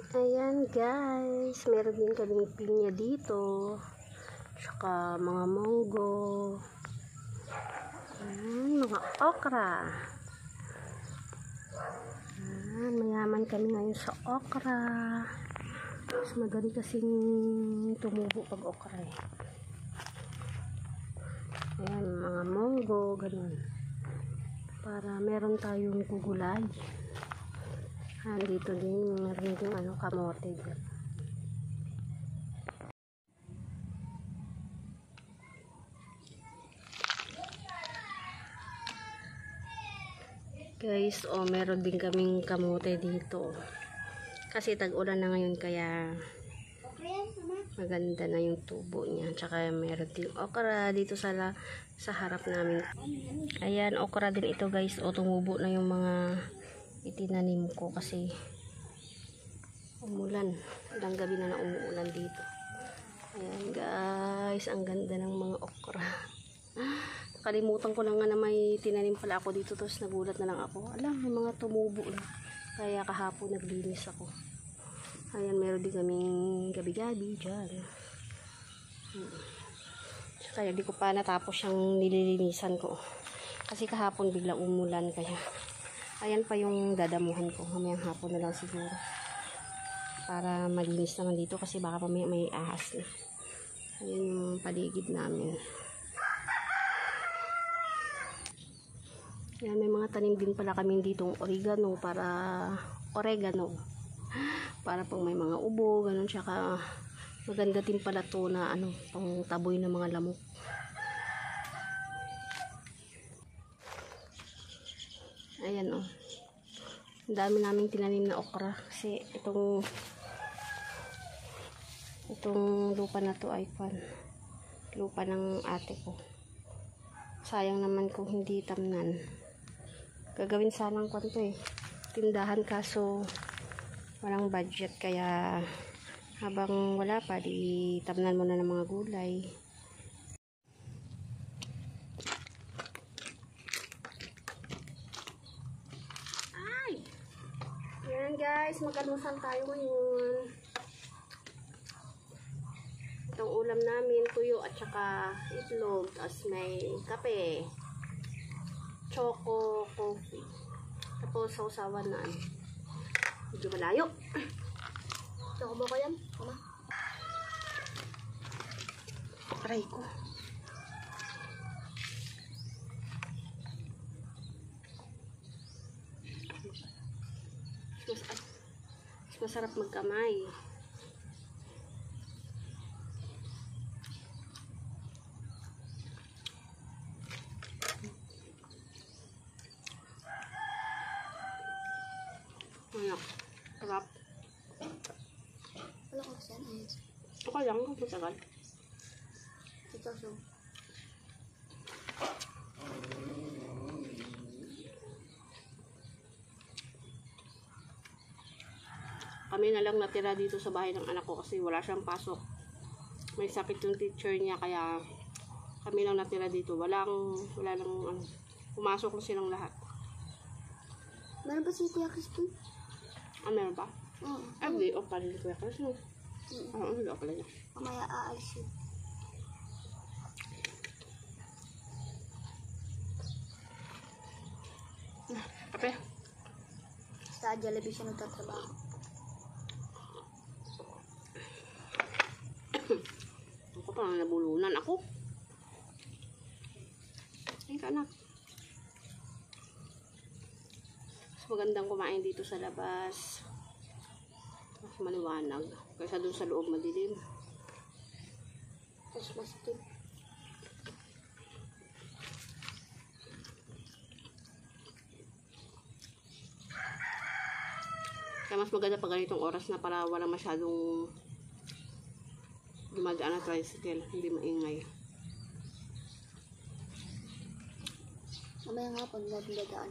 Ayan guys, meron din kaming pinya dito, tsaka mga munggo, mga okra. Mayaman kami ngayon sa okra. Mas madali kasing tumubo pag okra eh. Ayan, mga munggo, ganun. Para meron tayong gugulay. Dito din, meron din kamote dyan. Guys, meron din kaming kamote dito. Kasi tag-ulan na ngayon kaya maganda na yung tubo niya. Tsaka meron din okra dito sa harap namin. Ayan, okra din ito guys. Tumubo na yung mga itinanim ko kasi umulan. Ilang gabi na umuulan dito. Ayan guys, ang ganda ng mga okra. Kalimutan ko lang nga na may tinanim pala ako dito, tapos nagulat na lang ako. Alam, may mga tumubo na. Kaya kahapon naglinis ako. Ayan, meron din kaming gabi-gabi dyan. Kaya di ko pa natapos yung nililinisan ko. Kasi kahapon biglang umulan kaya. Ayan pa yung dadamuhan ko. Mamayang hapon na lang siguro. Para malinis naman dito kasi baka pa may ahas na. Ayan yung paligid namin. Ayan, may mga tanim din pala kami ditong oregano para pag may mga ubo, ganun. Tsaka maganda din pala to na pang taboy ng mga lamok. Ayan ang dami naming tinanim na okra kasi itong lupa na to ay lupa ng ate ko. Sayang naman kung hindi tamnan. Gagawin sanang tindahan kaso walang budget kaya habang wala pa di tamnan muna ng mga gulay. Ayan guys, mag-almusal tayo ngayon. Itong ulam namin, tuyo at saka itlog, tapos may kape, choco, coffee. Tapos sausawan na medyo malayo. Choco ba ko yan? Mama? Aray ko. Masarap magkamay. Sarap. Wala ko siya na yun. Okay lang, kung matagal. Ito so. Kami na lang natira dito sa bahay ng anak ko kasi wala siyang pasok. May sakit yung teacher niya kaya kami lang natira dito. Wala lang pumasok na silang lahat. Meron ba si Kuya Crispin? Meron ba? Oo. Ay, off pala ni Kuya Crispin. Oo, off pala niya. Mamaya aalis yun. Kape? Sa Jollibee siya nagtatrabaho. Ako parang nabulunan ako. Ay ka anak. Mas magandang kumain dito sa labas. Mas maliwanag. Kaysa dun sa loob madilim. Tapos mas tip. Kaya mas maganda pag ganitong oras na para wala masyadong dumadaan na tricycle. Hindi maingay. Mamaya nga pag nagdadaan.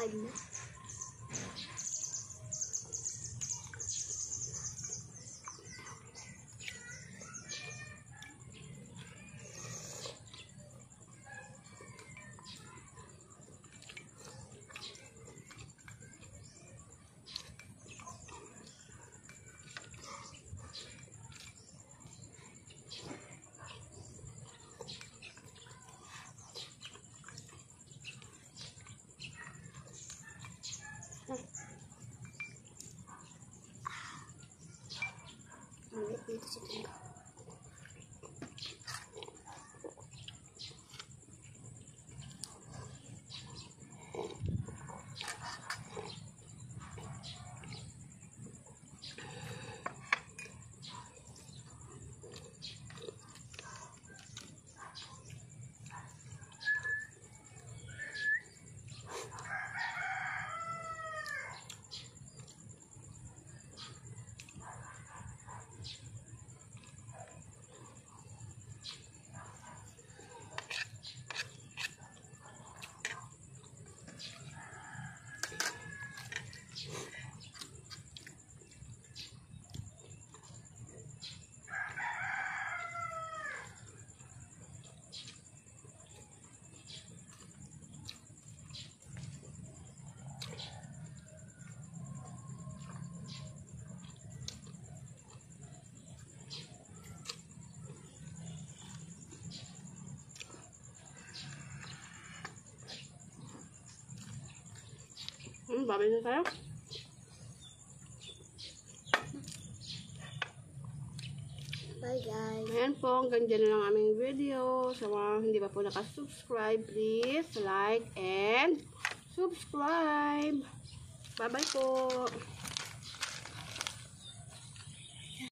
5 na. Ulit dito sa tingin. Babay na tayo. Bye guys. Ayan po, hanggang dyan na lang aming video. Sa mga hindi pa po nakasubscribe, please like and subscribe. Bye-bye po.